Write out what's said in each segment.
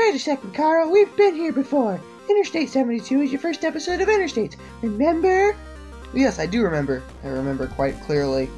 Wait a second, Carl. We've been here before. Interstate 72 is your first episode of Interstates. Remember? Yes, I do remember. I remember quite clearly.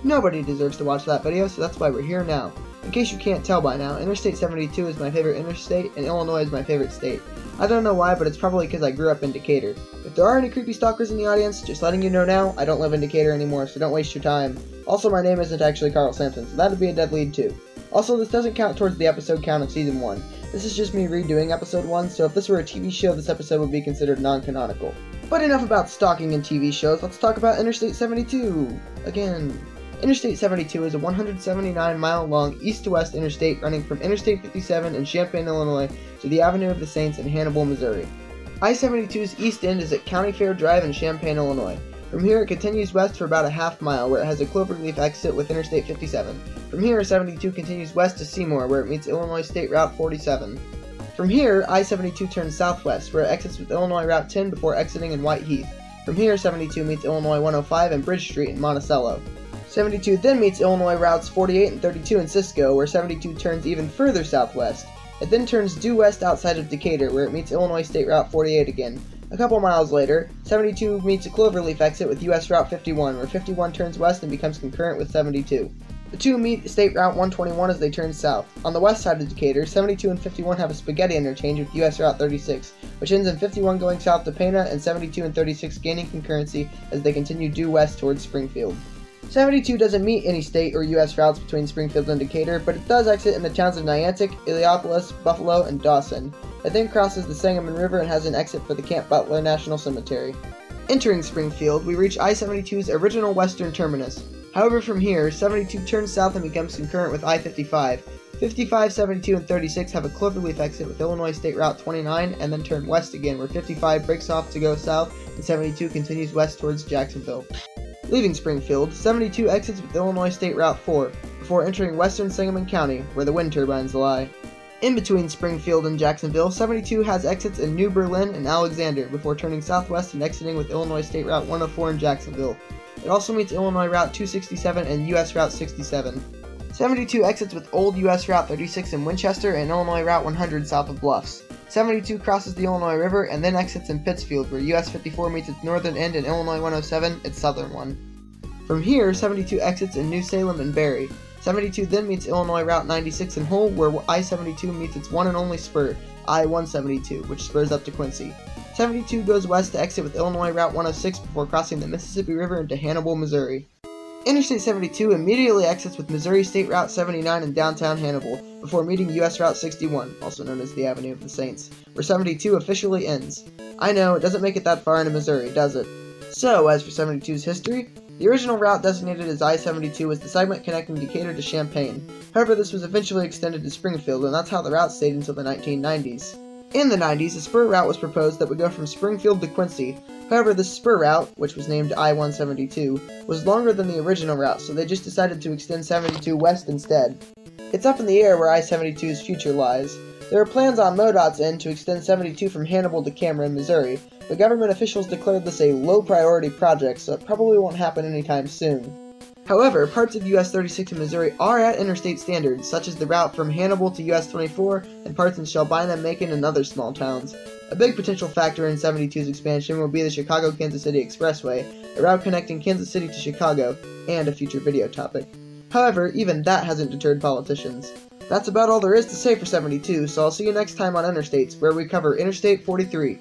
Nobody deserves to watch that video, so that's why we're here now. In case you can't tell by now, Interstate 72 is my favorite interstate, and Illinois is my favorite state. I don't know why, but it's probably because I grew up in Decatur. If there are any creepy stalkers in the audience, just letting you know now, I don't live in Decatur anymore, so don't waste your time. Also, my name isn't actually Carl Sampson, so that'd be a dead lead too. Also, this doesn't count towards the episode count of Season 1. This is just me redoing Episode 1, so if this were a TV show, this episode would be considered non-canonical. But enough about stalking and TV shows, let's talk about Interstate 72! Again. Interstate 72 is a 179-mile-long east-to-west interstate running from Interstate 57 in Champaign, Illinois to the Avenue of the Saints in Hannibal, Missouri. I-72's east end is at County Fair Drive in Champaign, Illinois. From here it continues west for about a half mile where it has a cloverleaf exit with Interstate 57. From here 72 continues west to Seymour where it meets Illinois State Route 47. From here I-72 turns southwest where it exits with Illinois Route 10 before exiting in White Heath. From here 72 meets Illinois 105 and Bridge Street in Monticello. 72 then meets Illinois routes 48 and 32 in Cisco, where 72 turns even further southwest. It then turns due west outside of Decatur, where it meets Illinois State Route 48 again. A couple miles later, 72 meets a cloverleaf exit with US Route 51, where 51 turns west and becomes concurrent with 72. The two meet State Route 121 as they turn south. On the west side of Decatur, 72 and 51 have a spaghetti interchange with US Route 36, which ends in 51 going south to Pana and 72 and 36 gaining concurrency as they continue due west towards Springfield. 72 doesn't meet any state or U.S. routes between Springfield and Decatur, but it does exit in the towns of Niantic, Illiopolis, Buffalo, and Dawson. It then crosses the Sangamon River and has an exit for the Camp Butler National Cemetery. Entering Springfield, we reach I-72's original western terminus. However, from here, 72 turns south and becomes concurrent with I-55. 55, 72, and 36 have a cloverleaf exit with Illinois State Route 29 and then turn west again, where 55 breaks off to go south and 72 continues west towards Jacksonville. Leaving Springfield, 72 exits with Illinois State Route 4, before entering western Sangamon County, where the wind turbines lie. In between Springfield and Jacksonville, 72 has exits in New Berlin and Alexander, before turning southwest and exiting with Illinois State Route 104 in Jacksonville. It also meets Illinois Route 267 and US Route 67. 72 exits with Old US Route 36 in Winchester and Illinois Route 100 south of Bluffs. 72 crosses the Illinois River and then exits in Pittsfield, where US 54 meets its northern end and Illinois 107 its southern one. From here, 72 exits in New Salem and Barry. 72 then meets Illinois Route 96 in Hull, where I-72 meets its one and only spur, I-172, which spurs up to Quincy. 72 goes west to exit with Illinois Route 106 before crossing the Mississippi River into Hannibal, Missouri. Interstate 72 immediately exits with Missouri State Route 79 in downtown Hannibal, before meeting US Route 61, also known as the Avenue of the Saints, where 72 officially ends. I know, it doesn't make it that far into Missouri, does it? So, as for 72's history, the original route designated as I-72 was the segment connecting Decatur to Champaign. However, this was eventually extended to Springfield, and that's how the route stayed until the 1990s. In the 90s, a spur route was proposed that would go from Springfield to Quincy. However, this spur route, which was named I-172, was longer than the original route, so they just decided to extend 72 west instead. It's up in the air where I-72's future lies. There are plans on MoDOT's end to extend 72 from Hannibal to Cameron, Missouri, but government officials declared this a low-priority project, so it probably won't happen anytime soon. However, parts of US 36 in Missouri are at interstate standards, such as the route from Hannibal to US 24 and parts in Shelbina, Macon, and other small towns. A big potential factor in 72's expansion will be the Chicago-Kansas City Expressway, a route connecting Kansas City to Chicago, and a future video topic. However, even that hasn't deterred politicians. That's about all there is to say for 72, so I'll see you next time on Interstates, where we cover Interstate 43.